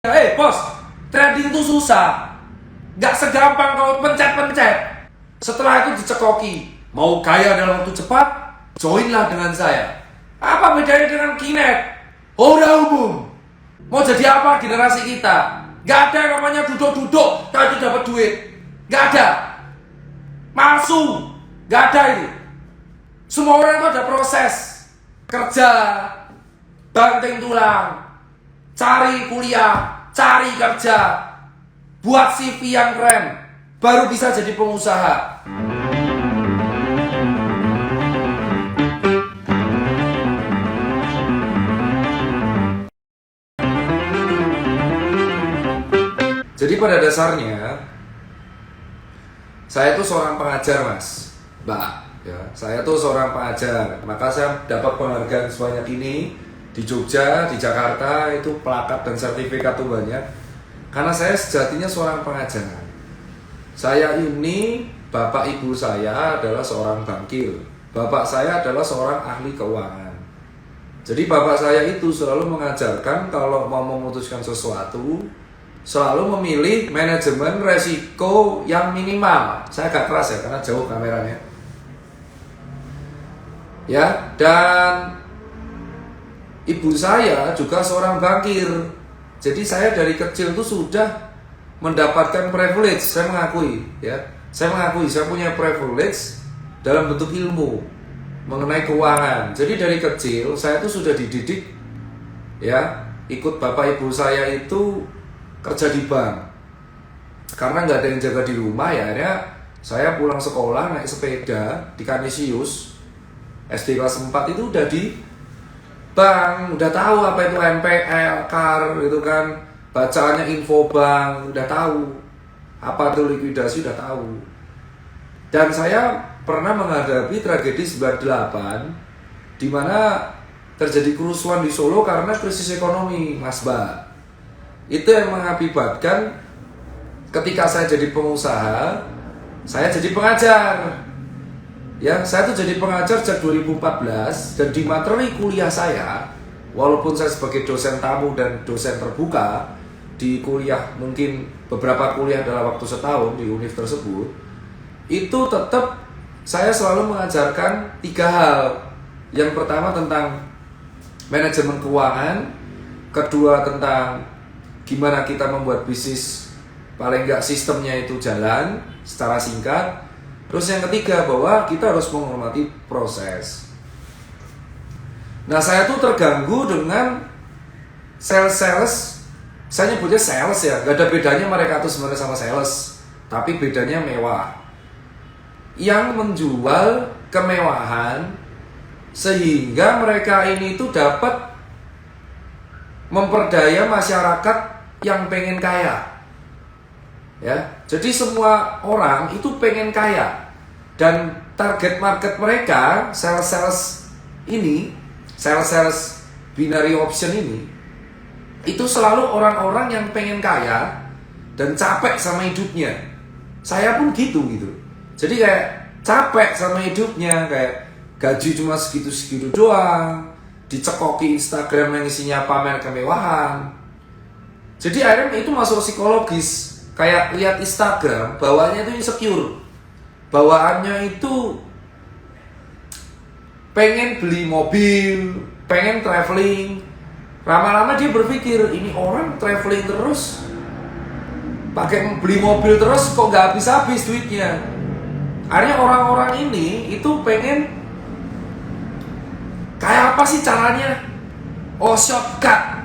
Bos, trading tuh susah. Gak segampang kau pencet-pencet. Setelah itu dicekoki. Mau kaya dalam waktu cepat? Joinlah dengan saya. Apa bedanya dengan Kinet? Udah umum. Mau jadi apa generasi kita? Gak ada yang namanya duduk-duduk tadi dapat duit. Gak ada. Palsu. Gak ada itu. Semua orang itu ada proses. Kerja, banting tulang, cari kuliah, cari kerja, buat CV yang keren, baru bisa jadi pengusaha. Jadi pada dasarnya, saya tuh seorang pengajar, Mas, Mbak. Ya, saya tuh seorang pengajar. Maka saya dapat penghargaan sebanyak ini di Jogja, di Jakarta, itu plakat dan sertifikat tuh banyak. Karena saya sejatinya seorang pengajar. Saya ini, bapak ibu saya adalah seorang bankir. Bapak saya adalah seorang ahli keuangan. Jadi bapak saya itu selalu mengajarkan kalau mau memutuskan sesuatu, selalu memilih manajemen resiko yang minimal. Saya agak keras ya, karena jauh kameranya. Ya, dan ibu saya juga seorang bankir. Jadi saya dari kecil tuh sudah mendapatkan privilege. Saya mengakui, ya. Saya punya privilege dalam bentuk ilmu mengenai keuangan. Jadi dari kecil saya tuh sudah dididik, ya, ikut bapak ibu saya itu kerja di bank. Karena nggak ada yang jaga di rumah, ya akhirnya saya pulang sekolah naik sepeda di Kanisius. SD kelas 4 itu udah di bank, udah tahu apa itu NPL, KAR gitu kan, bacaannya info bank, udah tahu apa itu likuidasi, udah tahu. Dan saya pernah menghadapi tragedi 98 di mana terjadi kerusuhan di Solo karena krisis ekonomi, Mas Mbak. Itu yang mengakibatkan ketika saya jadi pengusaha, saya jadi pengajar. Ya, saya tuh jadi pengajar sejak 2014 dan di materi kuliah saya, walaupun saya sebagai dosen tamu dan dosen terbuka di kuliah, mungkin beberapa kuliah dalam waktu setahun di univ tersebut, itu tetap saya selalu mengajarkan 3 hal. Yang pertama tentang manajemen keuangan, kedua tentang gimana kita membuat bisnis paling nggak sistemnya itu jalan secara singkat. Terus yang ketiga bahwa kita harus menghormati proses. Nah, saya tuh terganggu dengan sales. Saya nyebutnya sales ya, gak ada bedanya mereka tuh sebenarnya sama sales, tapi bedanya mewah. Yang menjual kemewahan sehingga mereka ini tuh dapat memperdaya masyarakat yang pengen kaya. Ya, jadi semua orang itu pengen kaya dan target market mereka sales ini, sales binary option ini, itu selalu orang-orang yang pengen kaya dan capek sama hidupnya. Saya pun gitu. Jadi kayak capek sama hidupnya, kayak gaji cuma segitu-segitu doang, dicekoki Instagram yang isinya pamer kemewahan. Jadi akhirnya itu masuk psikologis. Kayak lihat Instagram, bawaannya itu insecure. Bawaannya itu pengen beli mobil, pengen traveling. Lama-lama dia berpikir, ini orang traveling terus, pakai beli mobil terus, kok gak habis-habis duitnya. Akhirnya orang-orang ini itu pengen, kayak apa sih caranya? Oh, shortcut.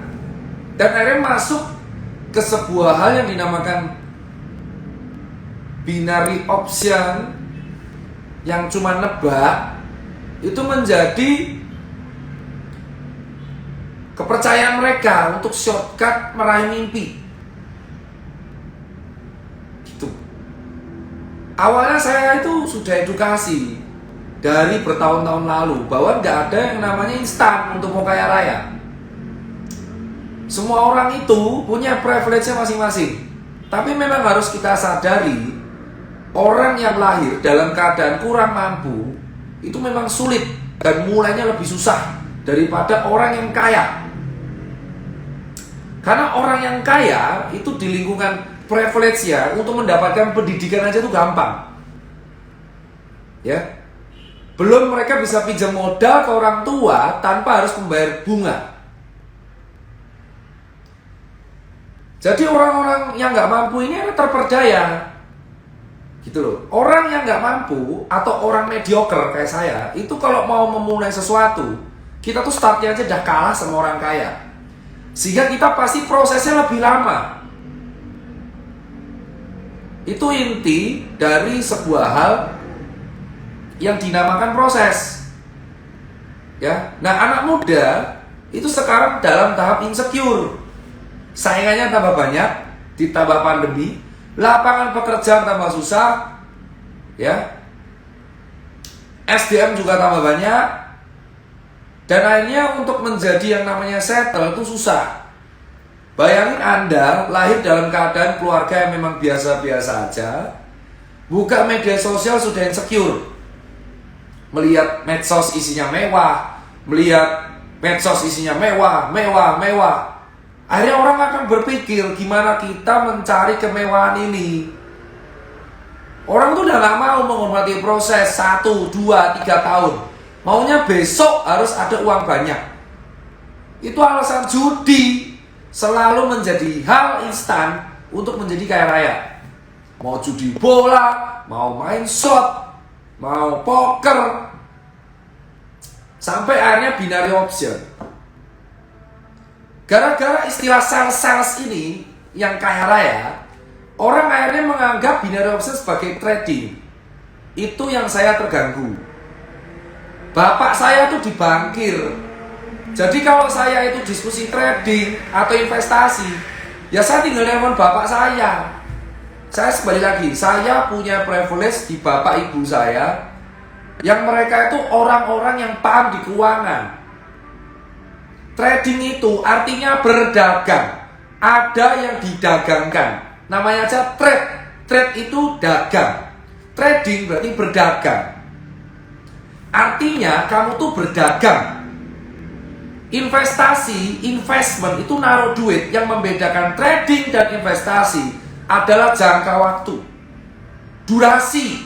Dan akhirnya masuk ke sebuah hal yang dinamakan binary option yang cuma nebak, itu menjadi kepercayaan mereka untuk shortcut meraih mimpi. Gitu. Awalnya saya itu sudah edukasi dari bertahun-tahun lalu bahwa nggak ada yang namanya instan untuk mau kaya raya. Semua orang itu punya privilege-nya masing-masing. Tapi memang harus kita sadari, orang yang lahir dalam keadaan kurang mampu itu memang sulit dan mulainya lebih susah daripada orang yang kaya. Karena orang yang kaya itu di lingkungan privilege ya, untuk mendapatkan pendidikan aja tuh gampang. Ya. Belum mereka bisa pinjam modal ke orang tua tanpa harus membayar bunga. Jadi orang-orang yang nggak mampu ini terperdaya. Gitu loh. Orang yang nggak mampu atau orang mediocre kayak saya, itu kalau mau memulai sesuatu, kita tuh startnya aja udah kalah sama orang kaya. Sehingga kita pasti prosesnya lebih lama. Itu inti dari sebuah hal yang dinamakan proses. Ya. Nah, anak muda itu sekarang dalam tahap insecure. Saingannya tambah banyak, ditambah pandemi, lapangan pekerjaan tambah susah, ya, SDM juga tambah banyak, dan akhirnya untuk menjadi yang namanya settle itu susah. Bayangin Anda lahir dalam keadaan keluarga yang memang biasa-biasa aja, buka media sosial sudah insecure, melihat medsos isinya mewah, mewah. Akhirnya orang akan berpikir gimana kita mencari kemewahan ini. Orang tuh udah gak mau menghormati proses 1, 2, 3 tahun. Maunya besok harus ada uang banyak. Itu alasan judi selalu menjadi hal instan untuk menjadi kaya raya. Mau judi bola, mau main slot, mau poker, sampai akhirnya binary option. Gara-gara istilah sales ini yang kaya raya, orang akhirnya menganggap binary option sebagai trading. Itu yang saya terganggu. Bapak saya tuh di bankir. Jadi kalau saya itu diskusi trading atau investasi, ya saya tinggal nelfon bapak saya. Saya kembali lagi, saya punya privilege di bapak ibu saya, yang mereka itu orang-orang yang paham di keuangan. Trading itu artinya berdagang. Ada yang didagangkan. Namanya aja trade. Trade itu dagang. Trading berarti berdagang. Artinya kamu tuh berdagang. Investment itu naruh duit. Yang membedakan trading dan investasi adalah jangka waktu, durasi.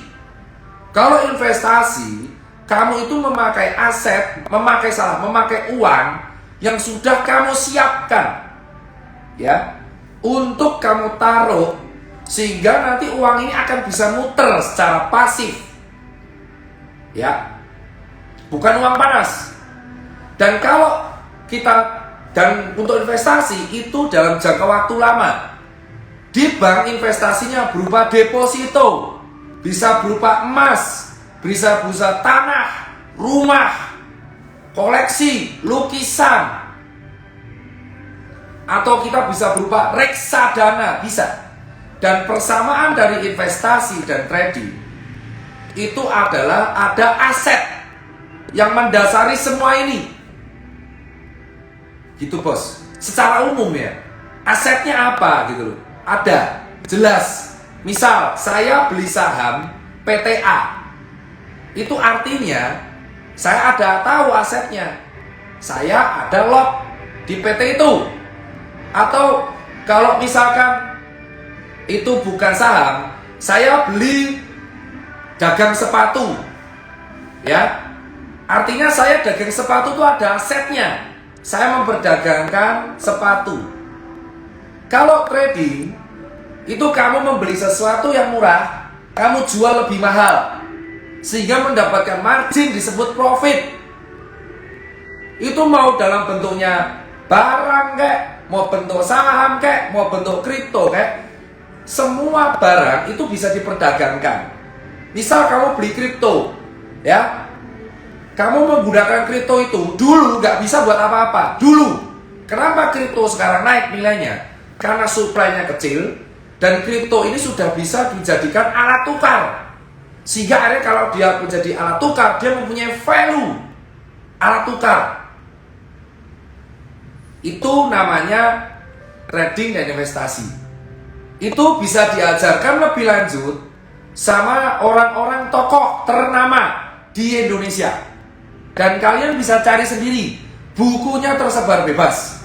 Kalau investasi, kamu itu memakai aset, memakai uang yang sudah kamu siapkan, ya, untuk kamu taruh, sehingga nanti uang ini akan bisa muter secara pasif, ya, bukan uang panas. Dan kalau untuk investasi itu dalam jangka waktu lama. Di bank investasinya berupa deposito, bisa berupa emas, bisa tanah, rumah, koleksi, lukisan, atau kita bisa berupa reksadana, bisa. Dan persamaan dari investasi dan trading itu adalah ada aset yang mendasari semua ini. Gitu bos. Secara umum ya, asetnya apa gitu loh. Ada, jelas. Misal saya beli saham PTA, itu artinya saya ada tahu asetnya. Saya ada lot di PT itu. Atau kalau misalkan itu bukan saham, saya beli dagang sepatu, ya, artinya saya dagang sepatu itu ada asetnya. Saya memperdagangkan sepatu. Kalau trading itu kamu membeli sesuatu yang murah, kamu jual lebih mahal, sehingga mendapatkan margin disebut profit. Itu mau dalam bentuknya barang kek, mau bentuk saham kek, mau bentuk kripto kek, semua barang itu bisa diperdagangkan. Misal kamu beli kripto, ya, kamu menggunakan kripto itu dulu nggak bisa buat apa-apa. Dulu, kenapa kripto sekarang naik nilainya? Karena supply-nya kecil dan kripto ini sudah bisa dijadikan alat tukar. Sehingga akhirnya kalau dia menjadi alat tukar, dia mempunyai value alat tukar. Itu namanya trading dan investasi. Itu bisa diajarkan lebih lanjut sama orang-orang tokoh ternama di Indonesia. Dan kalian bisa cari sendiri, bukunya tersebar bebas.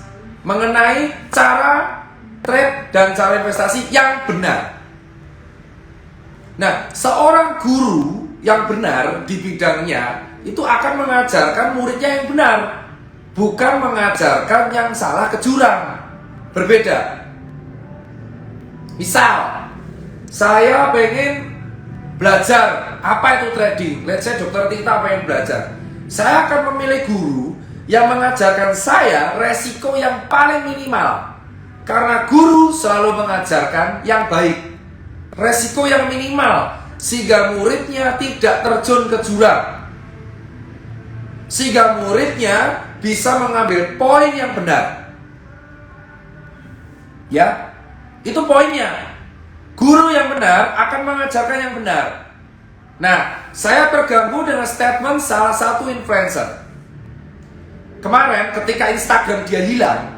mengenai cara trade dan cara investasi yang benar. Nah, seorang guru yang benar di bidangnya itu akan mengajarkan muridnya yang benar, bukan mengajarkan yang salah ke jurang. Berbeda. Misal, saya pengen belajar apa itu trading. Let's say Dokter Tirta pengen belajar. Saya akan memilih guru yang mengajarkan saya resiko yang paling minimal. Karena guru selalu mengajarkan yang baik, resiko yang minimal, sehingga muridnya tidak terjun ke jurang, sehingga muridnya bisa mengambil poin yang benar. Ya, itu poinnya. Guru yang benar akan mengajarkan yang benar. Nah, saya terganggu dengan statement salah satu influencer. Kemarin ketika Instagram dia hilang,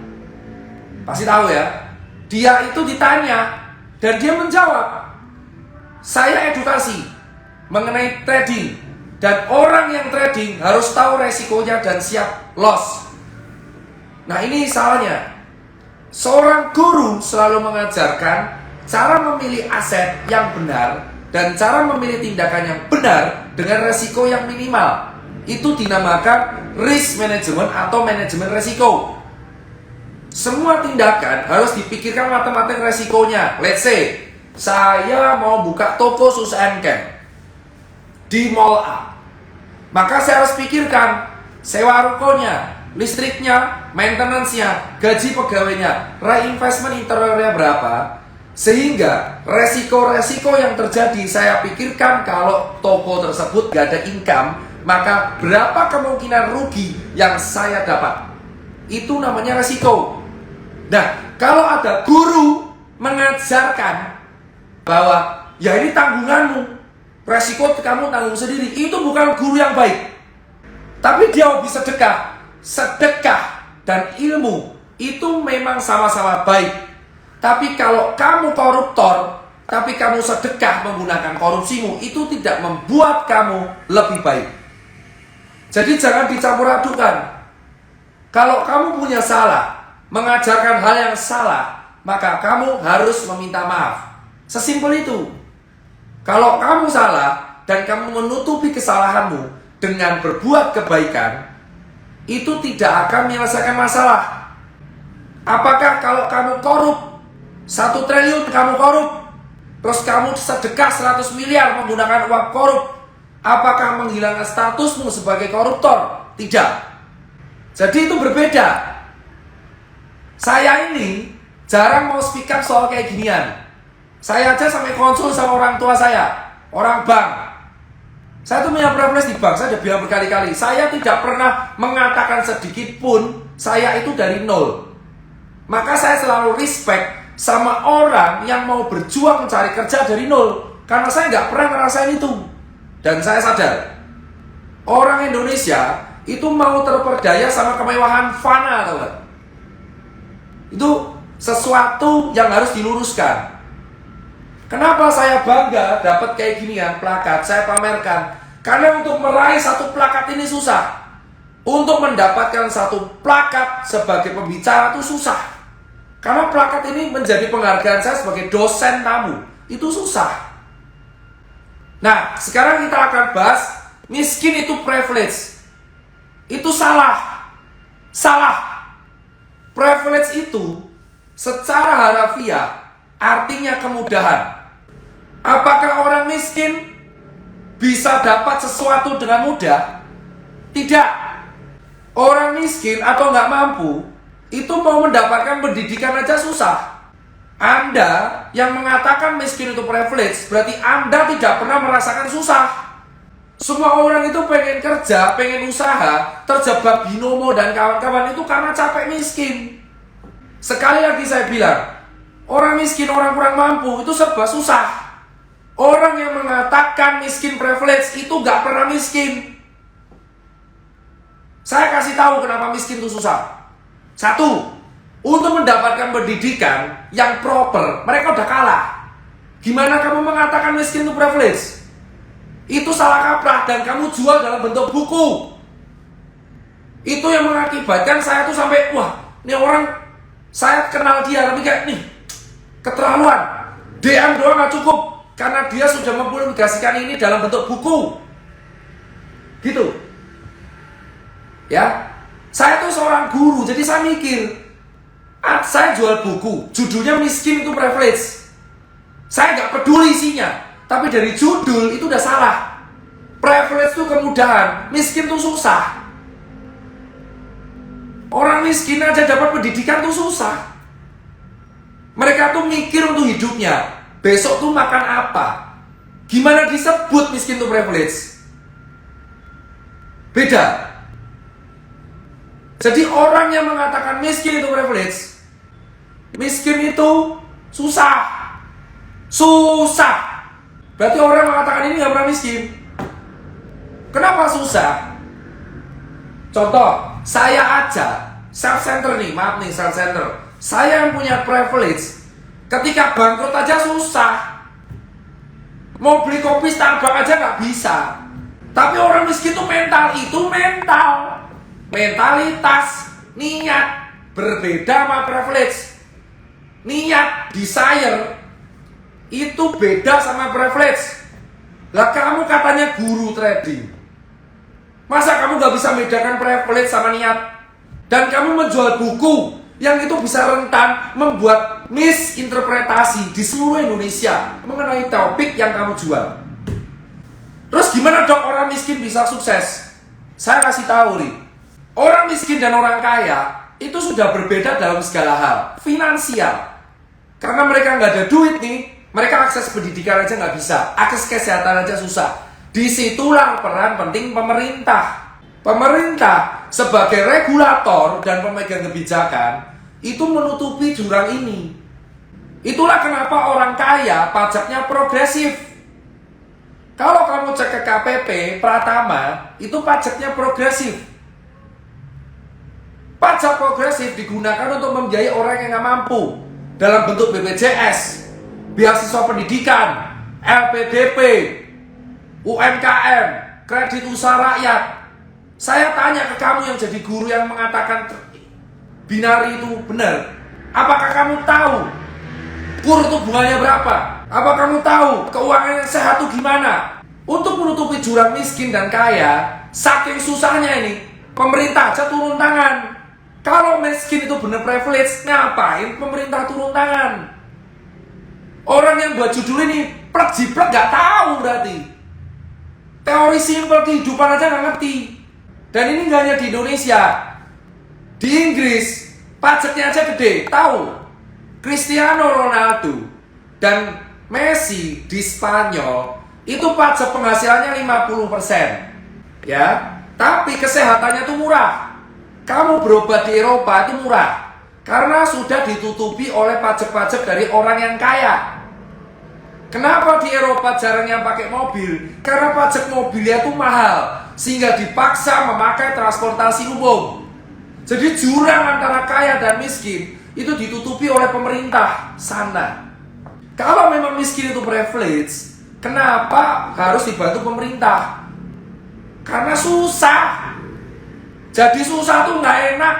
pasti tahu ya, dia itu ditanya dan dia menjawab, saya edukasi mengenai trading, dan orang yang trading harus tahu resikonya dan siap loss. Nah, ini salahnya. Seorang guru selalu mengajarkan cara memilih aset yang benar dan cara memilih tindakan yang benar dengan resiko yang minimal. Itu dinamakan risk management atau manajemen resiko. Semua tindakan harus dipikirkan matematik resikonya. Let's say, saya mau buka toko sus and camp di mall A. Maka saya harus pikirkan sewa rukonya, listriknya, maintenance-nya, gaji pegawainya, reinvestment interiornya berapa. Sehingga resiko-resiko yang terjadi saya pikirkan, kalau toko tersebut gak ada income, maka berapa kemungkinan rugi yang saya dapat. Itu namanya resiko. Nah, kalau ada guru mengajarkan bahwa ya ini tanggunganmu, resiko kamu tanggung sendiri, itu bukan guru yang baik. Tapi dia hobi sedekah. Sedekah dan ilmu itu memang sama-sama baik. Tapi kalau kamu koruptor, tapi kamu sedekah menggunakan korupsimu, itu tidak membuat kamu lebih baik. Jadi jangan dicampur adukan. Kalau kamu punya salah, mengajarkan hal yang salah, maka kamu harus meminta maaf. Sesimpel itu. Kalau kamu salah dan kamu menutupi kesalahanmu dengan berbuat kebaikan, itu tidak akan menyelesaikan masalah. Apakah kalau kamu korup 1 triliun kamu korup, terus kamu sedekah 100 miliar menggunakan uang korup, apakah menghilangkan statusmu sebagai koruptor? Tidak. Jadi itu berbeda. Saya ini jarang mau speak up soal kayak ginian. Saya aja sampai konsul sama orang tua saya, orang bank. Saya tuh punya privilege di bank, saya udah bilang berkali-kali, saya tidak pernah mengatakan sedikit pun saya itu dari nol. Maka saya selalu respect sama orang yang mau berjuang mencari kerja dari nol, karena saya nggak pernah ngerasain itu. Dan saya sadar, orang Indonesia itu mau terperdaya sama kemewahan fana, teman. Itu sesuatu yang harus diluruskan. Kenapa saya bangga dapat kayak ginian plakat, saya pamerkan? Karena untuk meraih satu plakat ini susah. Untuk mendapatkan satu plakat sebagai pembicara itu susah. Karena plakat ini menjadi penghargaan saya sebagai dosen tamu. Itu susah. Nah, sekarang kita akan bahas miskin itu privilege. Itu salah. Salah. Privilege itu secara harafiah artinya kemudahan. Apakah orang miskin bisa dapat sesuatu dengan mudah? Tidak. Orang miskin atau nggak mampu itu mau mendapatkan pendidikan aja susah. Anda yang mengatakan miskin itu privilege, berarti Anda tidak pernah merasakan susah. Semua orang itu pengen kerja, pengen usaha, terjebak binomo dan kawan-kawan itu karena capek miskin. Sekali lagi saya bilang, orang miskin, orang kurang mampu itu serba susah. Orang yang mengatakan miskin privilege itu gak pernah miskin. Saya kasih tahu kenapa miskin itu susah. 1, untuk mendapatkan pendidikan yang proper, mereka udah kalah. Gimana kamu mengatakan miskin itu privilege? Itu salah kaprah dan kamu jual dalam bentuk buku. Itu yang mengakibatkan saya tuh sampai, wah, ini orang Saya kenal dia, tapi kayak nih, keterlaluan. DM doang nggak cukup, karena dia sudah mempublikasikan ini dalam bentuk buku. Gitu. Ya, saya tuh seorang guru, jadi saya mikir, saya jual buku, judulnya Miskin itu Privilege. Saya nggak peduli isinya, tapi dari judul itu udah salah. Privilege itu kemudahan, miskin itu susah. Orang miskin aja dapat pendidikan tuh susah. Mereka tuh mikir untuk hidupnya, besok tuh makan apa, gimana disebut miskin itu privilege. Beda. Jadi orang yang mengatakan miskin itu privilege, miskin itu susah. Susah. Berarti orang mengatakan ini nggak pernah miskin. Kenapa susah? Contoh, saya aja self-center nih, maaf nih self-center. Saya yang punya privilege, ketika bangkrut aja susah. Mau beli kopi Starbucks aja nggak bisa. Tapi orang miskin itu mental. Mentalitas, niat, berbeda sama privilege. Niat, desire, itu beda sama privilege. Lah kamu katanya guru trading, masa kamu gak bisa membedakan privilege sama niat? Dan kamu menjual buku yang itu bisa rentan membuat misinterpretasi di seluruh Indonesia mengenai topik yang kamu jual. Terus gimana dok orang miskin bisa sukses? Saya kasih tahu nih, orang miskin dan orang kaya itu sudah berbeda dalam segala hal. Finansial, karena mereka nggak ada duit nih, mereka akses pendidikan aja nggak bisa, akses kesehatan aja susah. Disitulah peran penting pemerintah. Pemerintah sebagai regulator dan pemegang kebijakan itu menutupi jurang ini. Itulah kenapa orang kaya pajaknya progresif. Kalau kamu cek ke KPP Pratama, itu pajaknya progresif. Pajak progresif digunakan untuk membiayai orang yang nggak mampu dalam bentuk BPJS, beasiswa pendidikan, LPDP, UMKM, kredit usaha rakyat. Saya tanya ke kamu yang jadi guru yang mengatakan binari itu benar. Apakah kamu tahu kur itu bunganya berapa? Apa kamu tahu keuangan yang sehat itu gimana? Untuk menutupi jurang miskin dan kaya, saking susahnya ini, pemerintah aja turun tangan. Kalau miskin itu benar privilege, ngapain pemerintah turun tangan? Orang yang buat judul ini plek-jiplek gak tahu berarti. Teori simpel kehidupan aja gak ngerti. Dan ini gak hanya di Indonesia. Di Inggris, pajaknya aja gede. Tahu? Cristiano Ronaldo dan Messi di Spanyol, itu pajak penghasilannya 50%. Ya, tapi kesehatannya itu murah. Kamu berobat di Eropa itu murah. Karena sudah ditutupi oleh pajak-pajak dari orang yang kaya. Kenapa di Eropa jarang yang pakai mobil? Karena pajak mobilnya itu mahal, sehingga dipaksa memakai transportasi umum. Jadi jurang antara kaya dan miskin itu ditutupi oleh pemerintah sana. Kalau memang miskin itu privilege, kenapa harus dibantu pemerintah? Karena susah. Jadi susah tuh nggak enak.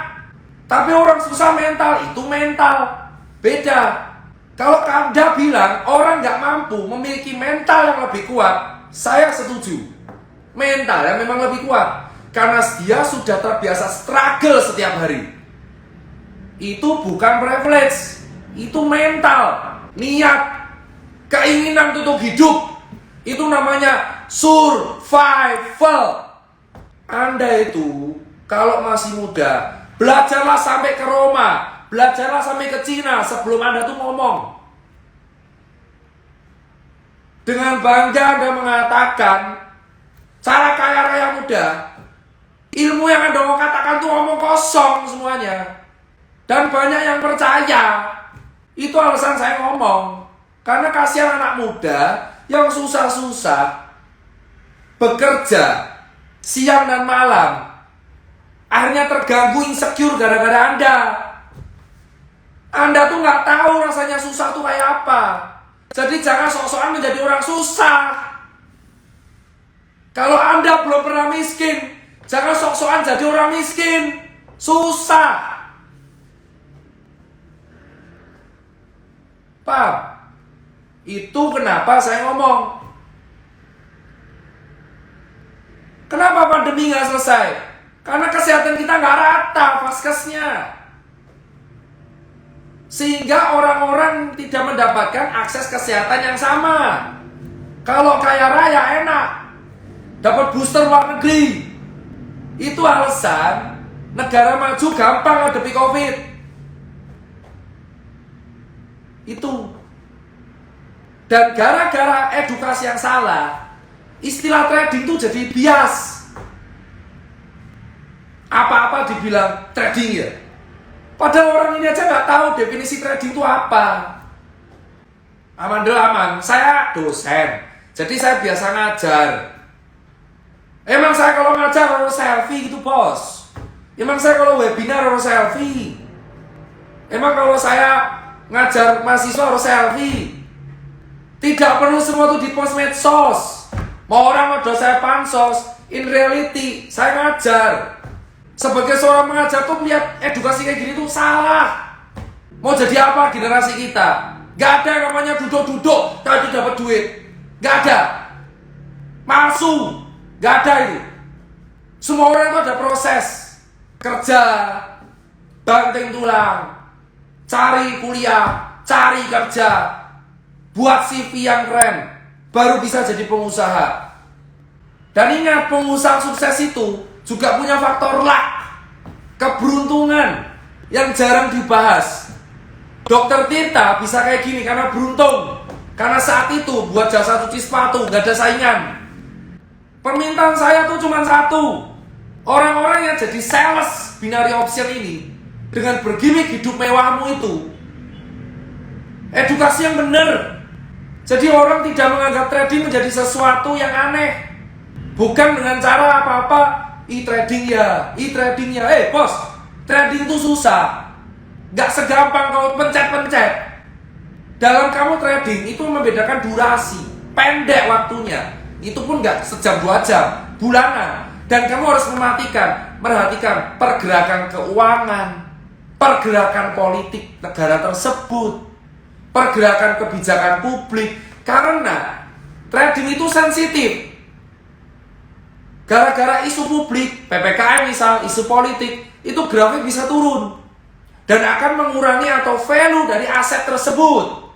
Tapi orang susah mental, itu mental. Beda. Kalau Anda bilang orang nggak mampu memiliki mental yang lebih kuat, saya setuju. Mental yang memang lebih kuat. Karena dia sudah terbiasa struggle setiap hari. Itu bukan privilege. Itu mental. Niat. Keinginan untuk hidup. Itu namanya survival. Anda itu kalau masih muda, belajarlah sampai ke Roma, belajarlah sampai ke Cina sebelum Anda tuh ngomong. Dengan bangga Anda mengatakan, cara kaya raya muda, ilmu yang Anda mau katakan tuh ngomong kosong semuanya. Dan banyak yang percaya. Itu alasan saya ngomong. Karena kasihan anak muda yang susah-susah bekerja siang dan malam, akhirnya terganggu insecure gara-gara Anda. Anda tuh nggak tahu rasanya susah tuh kayak apa. Jadi jangan sok-sokan menjadi orang susah. Kalau Anda belum pernah miskin, jangan sok-sokan jadi orang miskin. Susah. Paham? Itu kenapa saya ngomong. Kenapa pandemi nggak selesai? Karena kesehatan kita nggak rata vaskesnya. Sehingga orang-orang tidak mendapatkan akses kesehatan yang sama. Kalau kaya raya enak, dapat booster luar negeri. Itu alasan negara maju gampang ngadepi COVID. Itu. Dan gara-gara edukasi yang salah, istilah trading itu jadi bias. Apa-apa dibilang trading ya. Padahal orang ini aja nggak tahu definisi trading itu apa. Aman, saya dosen. Jadi saya biasa ngajar. Emang saya kalau ngajar harus selfie gitu bos. Emang saya kalau webinar harus selfie. Emang kalau saya ngajar mahasiswa harus selfie. Tidak perlu semua itu di post medsos. Mau orang udah saya pansos. In reality saya ngajar. Sebagai seorang mengajar tuh melihat edukasi kayak gini tuh salah. Mau jadi apa generasi kita? Gak ada yang namanya duduk-duduk tadi dapat duit. Gak ada. Palsu. Gak ada itu. Semua orang itu ada proses. Kerja, banting tulang, cari kuliah, cari kerja, buat CV yang keren, baru bisa jadi pengusaha. Dan ingat, pengusaha sukses itu juga punya faktor luck, keberuntungan yang jarang dibahas. Dokter Tirta bisa kayak gini karena beruntung. Karena saat itu buat jasa cuci sepatu gak ada saingan. Permintaan saya tuh cuma satu. Orang-orang yang jadi sales binary option ini dengan bergimik hidup mewahmu itu, edukasi yang benar. Jadi orang tidak menganggap trading menjadi sesuatu yang aneh. Bukan dengan cara apa-apa, e-trading ya. Bos, trading itu susah. Gak segampang kau pencet-pencet. Dalam kamu trading itu membedakan durasi, pendek waktunya. Itu pun gak sejam 2 jam, bulanan. Dan kamu harus merhatikan pergerakan keuangan, pergerakan politik negara tersebut, pergerakan kebijakan publik. Karena trading itu sensitif. Gara-gara isu publik, PPKM misal, isu politik, itu grafik bisa turun. Dan akan mengurangi atau value dari aset tersebut.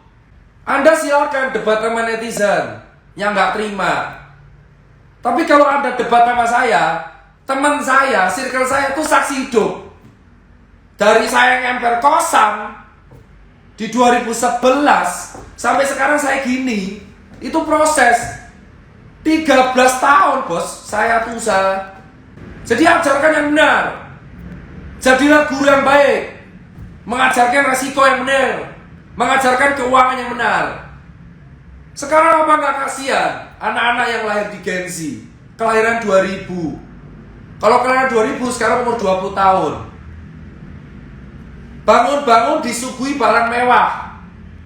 Anda silakan debat sama netizen yang nggak terima. Tapi kalau Anda debat sama saya, teman saya, circle saya itu saksi hidup. Dari saya ngemper kosan di 2011 sampai sekarang saya gini, itu proses 13 tahun bos, saya tuh usaha. Jadi ajarkan yang benar. Jadilah guru yang baik. Mengajarkan resiko yang benar. Mengajarkan keuangan yang benar. Sekarang apa nggak kasihan anak-anak yang lahir di Gen Z, kelahiran 2000. Kalau kelahiran 2000 sekarang umur 20 tahun. Bangun-bangun disuguhi barang mewah,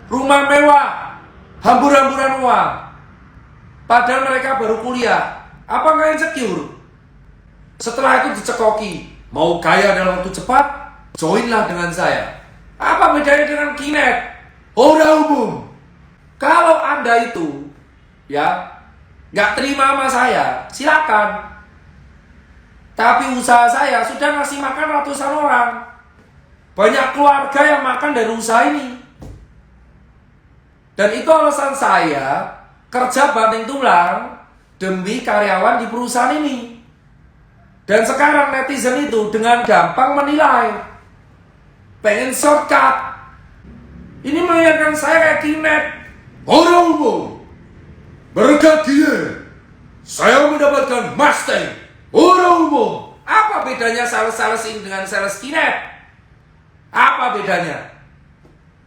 rumah mewah, hambur-hamburan uang. Padahal mereka baru kuliah. Apa nggak insecure? Setelah itu dicekoki, mau kaya dalam waktu cepat, joinlah dengan saya. Apa bedanya dengan Kinet? Orang umum. Kalau Anda itu ya nggak terima sama saya, silakan. Tapi usaha saya sudah ngasih makan ratusan orang. Banyak keluarga yang makan dari usaha ini. Dan itu alasan saya kerja banting tulang demi karyawan di perusahaan ini. Dan sekarang netizen itu dengan gampang menilai, pengen shortcut. Ini mengingatkan saya kayak Kinet. Orang umum, berkat dia, saya mendapatkan Mustang. Orang umum. Apa bedanya sales-sales ini dengan sales Kinet? Apa bedanya?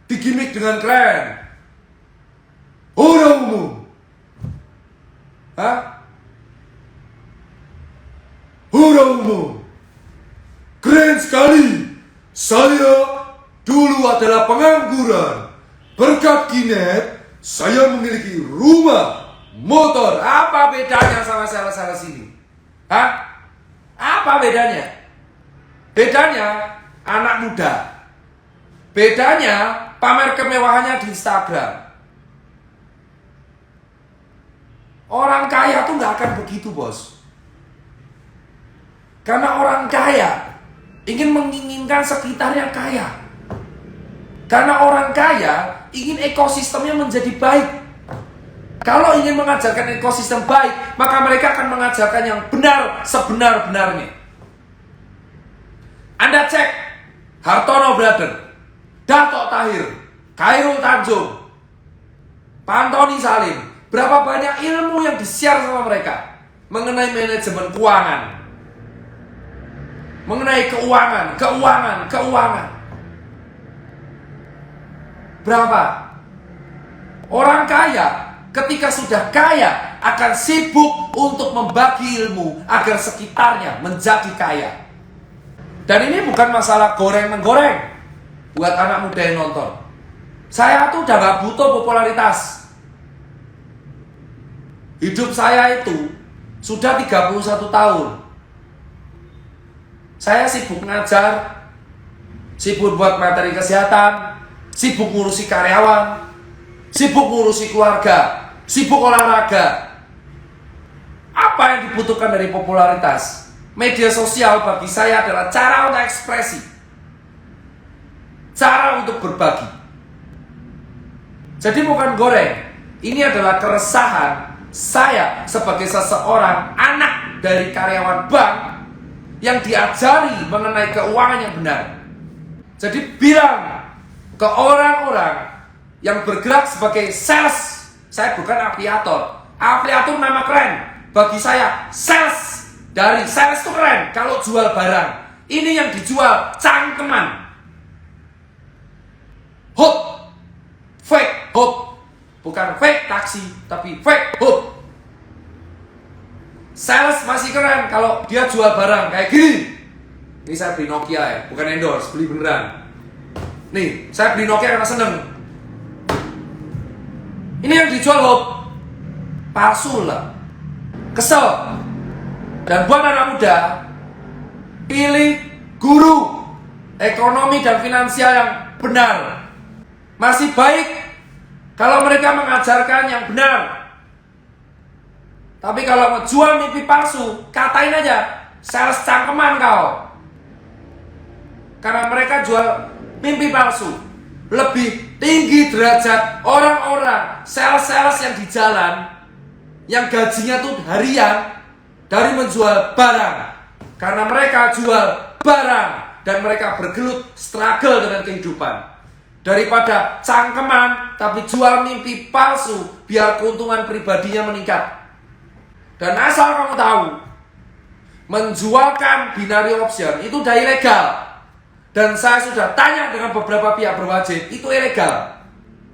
Digimik dengan keren. Orang umum. Hah? Orang umum. Keren sekali. Saya dulu adalah pengangguran. Berkat Kinet, saya memiliki rumah, motor. Apa bedanya sama sales-sales ini? Hah? Apa bedanya? Bedanya anak muda. Bedanya pamer kemewahannya di Instagram. Orang kaya tuh nggak akan begitu, bos. Karena orang kaya ingin menginginkan sekitarnya kaya. Karena orang kaya ingin ekosistemnya menjadi baik. Kalau ingin mengajarkan ekosistem baik, maka mereka akan mengajarkan yang benar sebenar-benarnya. Anda cek Hartono Brother, Dato Tahir, Khairul Tanjung, Pantoni Salim, berapa banyak ilmu yang di-share sama mereka mengenai manajemen keuangan, mengenai keuangan. Berapa? Orang kaya ketika sudah kaya akan sibuk untuk membagi ilmu agar sekitarnya menjadi kaya. Dan ini bukan masalah goreng-menggoreng buat anak muda yang nonton. Saya tuh udah gak butuh popularitas. Hidup saya itu sudah 31 tahun. Saya sibuk ngajar, sibuk buat materi kesehatan, sibuk ngurusi karyawan, sibuk ngurusi keluarga, sibuk olahraga. Apa yang dibutuhkan dari popularitas? Media sosial bagi saya adalah cara untuk ekspresi, cara untuk berbagi. Jadi bukan goreng. Ini adalah keresahan saya sebagai seseorang anak dari karyawan bank yang diajari mengenai keuangan yang benar. Jadi bilang ke orang-orang yang bergerak sebagai sales, saya bukan afiliator. Afiliator nama keren. Bagi saya sales, dari sales itu keren kalau jual barang. Ini yang dijual cangkeman, hook, fake hook. Bukan fake taksi, tapi fake hook. Sales masih keren kalau dia jual barang kayak gini. Ini saya beli Nokia ya, bukan endorse, beli beneran. Nih, saya beli Nokia karena seneng. Ini yang dijual hook, palsu lah, kesel. Dan buat anak muda, pilih guru ekonomi dan finansial yang benar. Masih baik kalau mereka mengajarkan yang benar. Tapi kalau mau jual mimpi palsu, katain aja sales cangkeman kau. Karena mereka jual mimpi palsu. Lebih tinggi derajat orang-orang sales-sales yang di jalan, yang gajinya tuh harian, dari menjual barang. Karena mereka jual barang dan mereka bergelut struggle dengan kehidupan. Daripada cangkeman tapi jual mimpi palsu biar keuntungan pribadinya meningkat. Dan asal kamu tahu, menjualkan binary option itu udah ilegal. Dan saya sudah tanya dengan beberapa pihak berwajib, itu ilegal.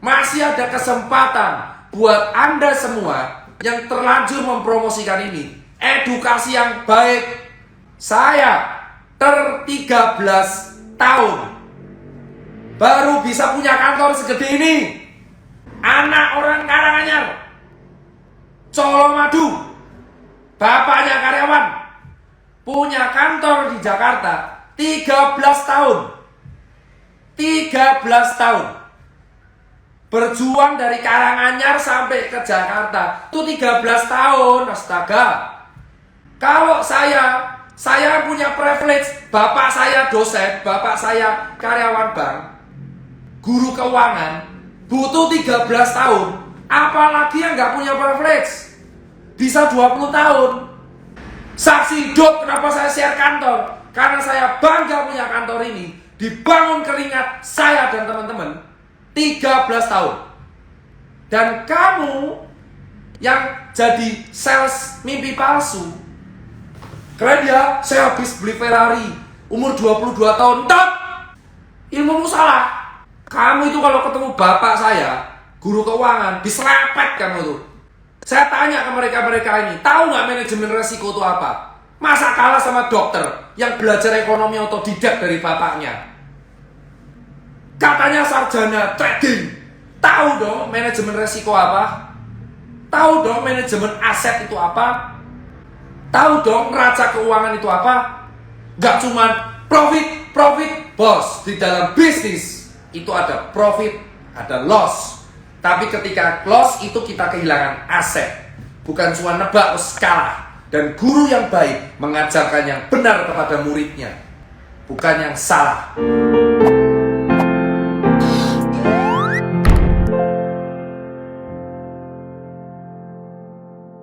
Masih ada kesempatan buat Anda semua yang terlanjur mempromosikan ini. Edukasi yang baik. Saya 13 tahun baru bisa punya kantor segede ini. Anak orang Karanganyar, Colomadu, bapaknya karyawan, punya kantor di Jakarta 13 tahun. 13 tahun. Berjuang dari Karanganyar sampai ke Jakarta. Itu 13 tahun, astaga. Kalau saya punya privilege, bapak saya dosen, bapak saya karyawan bank, guru keuangan, butuh 13 tahun. Apalagi yang nggak punya privilege, bisa 20 tahun. Saksi hidup kenapa saya share kantor, karena saya bangga punya kantor ini, dibangun keringat saya dan teman-teman 13 tahun. Dan kamu yang jadi sales mimpi palsu, keren ya, saya habis beli Ferrari, umur 22 tahun, top! Ilmumu salah. Kamu itu kalau ketemu bapak saya, guru keuangan, diserempet kamu itu. Saya tanya ke mereka-mereka ini, tahu nggak manajemen resiko itu apa? Masa kalah sama dokter yang belajar ekonomi otodidak dari bapaknya? Katanya sarjana trading. Tahu dong manajemen resiko apa? Tahu dong manajemen aset itu apa? Tahu dong neraca keuangan itu apa? Gak cuman profit, bos. Di dalam bisnis itu ada profit, ada loss. Tapi ketika loss itu kita kehilangan aset. Bukan cuma nebak terus kalah. Dan guru yang baik mengajarkan yang benar kepada muridnya, bukan yang salah.